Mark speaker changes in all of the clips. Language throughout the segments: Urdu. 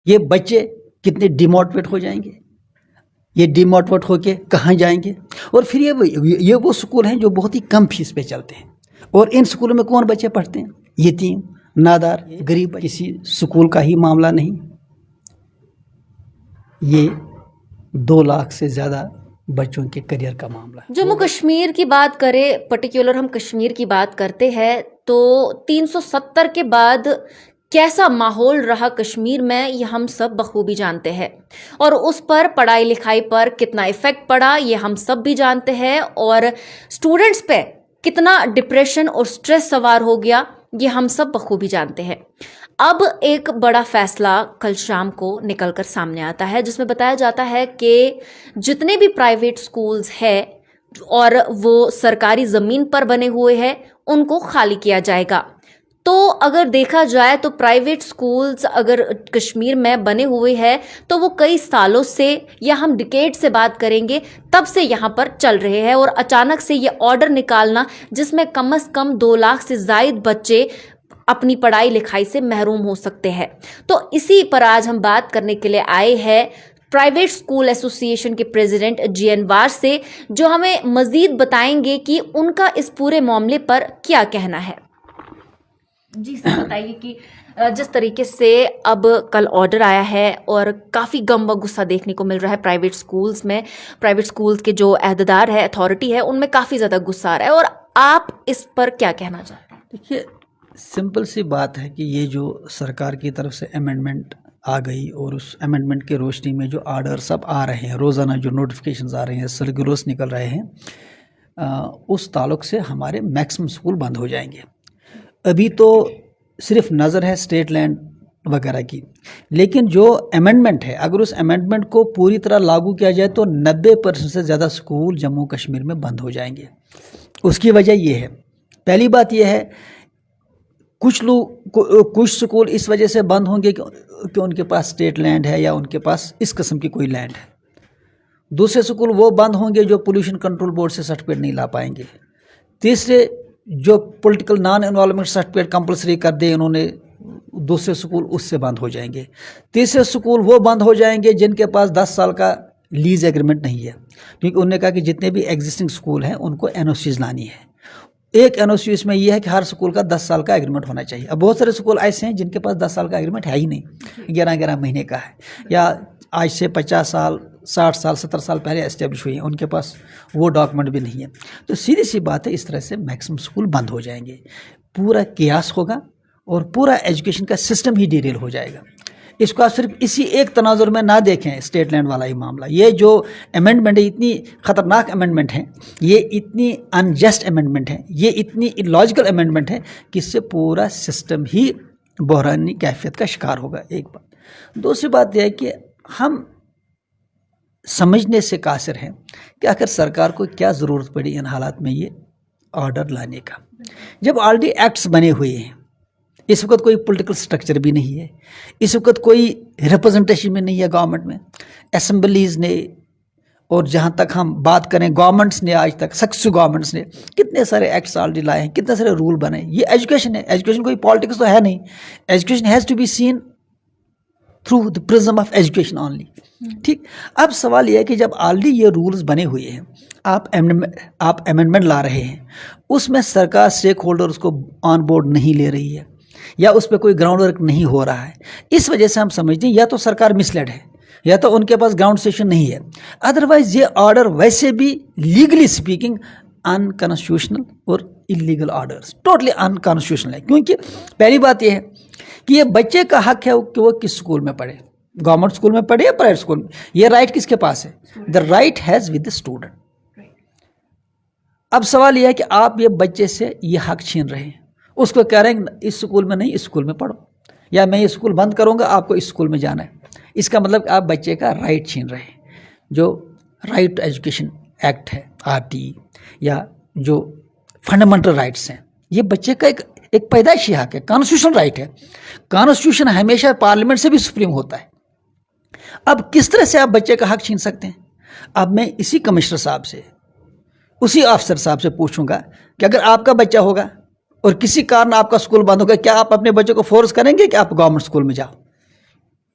Speaker 1: یہ بچے کتنے ڈیموٹیویٹ ہو جائیں گے، یہ ڈیموٹیویٹ ہو کے کہاں جائیں گے؟ اور پھر یہ وہ سکول ہیں جو بہت ہی کم فیس پہ چلتے ہیں، اور ان سکولوں میں کون بچے پڑھتے ہیں؟ یتیم، نادار، غریب. کسی سکول کا ہی معاملہ نہیں، یہ 2 لاکھ سے زیادہ بچوں کے کریئر کا معاملہ ہے.
Speaker 2: جموں کشمیر کی بات کریں، پرٹیکولر ہم کشمیر کی بات کرتے ہیں تو 370 کے بعد کیسا ماحول رہا کشمیر میں یہ ہم سب بخوبی جانتے ہیں، اور اس پر پڑھائی لکھائی پر کتنا ایفیکٹ پڑا یہ ہم سب بھی جانتے ہیں، اور اسٹوڈنٹس پہ کتنا ڈپریشن اور سٹریس سوار ہو گیا یہ ہم سب بخوبی جانتے ہیں. اب ایک بڑا فیصلہ کل شام کو نکل کر سامنے آتا ہے جس میں بتایا جاتا ہے کہ جتنے بھی پرائیویٹ سکولز ہیں اور وہ سرکاری زمین پر بنے ہوئے ہیں ان کو خالی کیا جائے گا. تو اگر دیکھا جائے تو پرائیویٹ سکولز اگر کشمیر میں بنے ہوئے ہیں تو وہ کئی سالوں سے یا ہم ڈیکیڈ سے بات کریں گے تب سے یہاں پر چل رہے ہیں، اور اچانک سے یہ آرڈر نکالنا جس میں کم از کم 2 لاکھ سے زائد بچے اپنی پڑھائی لکھائی سے محروم ہو سکتے ہیں. تو اسی پر آج ہم بات کرنے کے لیے آئے ہیں پرائیویٹ اسکول ایسوسی ایشن کے پریزیڈنٹ جی این وار سے، جو ہمیں مزید بتائیں گے کہ ان کا اس پورے معاملے پر کیا کہنا ہے. جی سر بتائیے کہ جس طریقے سے اب کل آرڈر آیا ہے اور کافی غم و غصہ دیکھنے کو مل رہا ہے پرائیویٹ سکولز میں، پرائیویٹ سکولز کے جو عہدیدار ہے، اتھارٹی ہے، ان میں کافی زیادہ غصہ آ رہا ہے، اور آپ اس پر کیا کہنا چاہتے ہیں؟
Speaker 1: دیکھیے، سمپل سی بات ہے کہ یہ جو سرکار کی طرف سے امینڈمنٹ آ گئی اور اس امینڈمنٹ کے روشنی میں جو آرڈر سب آ رہے ہیں، روزانہ جو نوٹیفیکیشنز آ رہے ہیں، سرکولرز نکل رہے ہیں، اس تعلق سے ہمارے میکسیمم سکول بند ہو جائیں گے. ابھی تو صرف نظر ہے اسٹیٹ لینڈ وغیرہ کی، لیکن جو امینڈمنٹ ہے اگر اس امینڈمنٹ کو پوری طرح لاگو کیا جائے تو 90% سے زیادہ سکول جموں کشمیر میں بند ہو جائیں گے. اس کی وجہ یہ ہے، پہلی بات یہ ہے کچھ سکول اس وجہ سے بند ہوں گے کہ ان کے پاس اسٹیٹ لینڈ ہے یا ان کے پاس اس قسم کی کوئی لینڈ ہے. دوسرے سکول وہ بند ہوں گے جو پولوشن کنٹرول بورڈ سے سرٹیفکیٹ نہیں لا پائیں گے. تیسرے جو political non involvement certificate compulsory کر دے انہوں نے، دوسرے سکول اس سے بند ہو جائیں گے. تیسرے سکول وہ بند ہو جائیں گے جن کے پاس 10 سال کا لیز ایگریمنٹ نہیں ہے، کیونکہ انہوں نے کہا کہ جتنے بھی ایگزسٹنگ سکول ہیں ان کو این او سیز لانی ہے. ایک این او سی اس میں یہ ہے کہ ہر سکول کا 10 سال کا ایگریمنٹ ہونا چاہیے. اب بہت سارے سکول ایسے ہیں جن کے پاس 10 سال کا ایگریمنٹ ہے ہی نہیں، 11 مہینے کا ہے، یا آج سے 50 سال 60 سال 70 سال پہلے اسٹیبلش ہوئی ہیں، ان کے پاس وہ ڈاکومنٹ بھی نہیں ہے. تو سیدھی سی بات ہے، اس طرح سے میکسیمم سکول بند ہو جائیں گے، پورا کیاس ہوگا اور پورا ایجوکیشن کا سسٹم ہی ڈیریل ہو جائے گا. اس کو آپ صرف اسی ایک تناظر میں نہ دیکھیں، اسٹیٹ لینڈ والا ہی معاملہ. یہ جو امینڈمنٹ ہے اتنی خطرناک امینڈمنٹ ہے، یہ اتنی انجسٹ امینڈمنٹ ہے، یہ اتنی الاجیکل امینڈمنٹ ہے کہ اس سے پورا سسٹم ہی بحرانی کیفیت کا شکار ہوگا. ایک بات. دوسری بات یہ ہے کہ ہم سمجھنے سے قاصر ہیں کہ آخر سرکار کو کیا ضرورت پڑی ان حالات میں یہ آرڈر لانے کا، جب آلریڈی ایکٹس بنے ہوئے ہیں. اس وقت کوئی پولیٹیکل سٹرکچر بھی نہیں ہے، اس وقت کوئی ریپرزنٹیشن بھی نہیں ہے گورنمنٹ میں. اسمبلیز نے، اور جہاں تک ہم بات کریں گورنمنٹس نے، آج تک سکسیسو گورنمنٹس نے کتنے سارے ایکٹس آلریڈی لائے ہیں، کتنے سارے رول بنے. یہ ایجوکیشن ہے، ایجوکیشن کوئی پالیٹکس تو ہے نہیں. Education has to be seen through the prism of education only. ٹھیک. اب سوال یہ ہے کہ جب آلریڈی یہ رولز بنے ہوئے ہیں، آپ امینڈمنٹ لا رہے ہیں، اس میں سرکار اسٹیک ہولڈرز کو آن بورڈ نہیں لے رہی ہے، یا اس پہ کوئی گراؤنڈ ورک نہیں ہو رہا ہے. اس وجہ سے ہم سمجھتے ہیں یا تو سرکار مسلیڈ ہے یا تو ان کے پاس گراؤنڈ سیشن نہیں ہے. ادروائز یہ آرڈر ویسے بھی لیگلی اسپیکنگ انکانسٹیٹیوشنل اور انلیگل آرڈرز ٹوٹلی انکانسٹیٹیوشنل ہے. کیونکہ پہلی بات یہ ہے کہ یہ بچے کا حق ہے کہ وہ کس اسکول میں پڑھے، گورنمنٹ اسکول میں پڑھے یا پرائیویٹ اسکول میں. یہ رائٹ کس کے پاس ہے؟ The right has with the student. اب سوال یہ ہے کہ آپ یہ بچے سے یہ حق چھین رہے ہیں، اس کو کہہ رہے ہیں اس اسکول میں نہیں، اس اسکول میں پڑھو، یا میں یہ اسکول بند کروں گا، آپ کو اس اسکول میں جانا ہے. اس کا مطلب کہ آپ بچے کا رائٹ چھین رہے ہیں. جو رائٹ ٹو ایجوکیشن ایکٹ ہے، RTE، یا جو فنڈامنٹل رائٹس ہیں، یہ بچے کا ایک پیدائشی حق ہے، کانسٹیٹیوشنل رائٹ ہے. کانسٹیٹیوشن ہمیشہ پارلیمنٹ سے بھی سپریم ہوتا ہے. اب کس طرح سے آپ بچے کا حق چھین سکتے ہیں؟ اب میں اسی کمشنر صاحب سے، اسی آفسر صاحب سے پوچھوں گا کہ اگر آپ کا بچہ ہوگا اور کسی کارن آپ کا اسکول بند ہوگا، کیا آپ اپنے بچوں کو فورس کریں گے کہ آپ گورنمنٹ اسکول میں جاؤ؟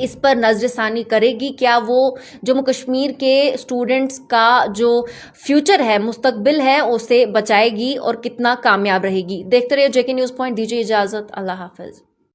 Speaker 2: اس پر نظر ثانی کرے گی؟ کیا وہ جموں کشمیر کے اسٹوڈنٹس کا جو فیوچر ہے، مستقبل ہے، اسے بچائے گی اور کتنا کامیاب رہے گی؟ دیکھتے رہیے JK نیوز پوائنٹ، دیجیے اجازت، اللہ حافظ۔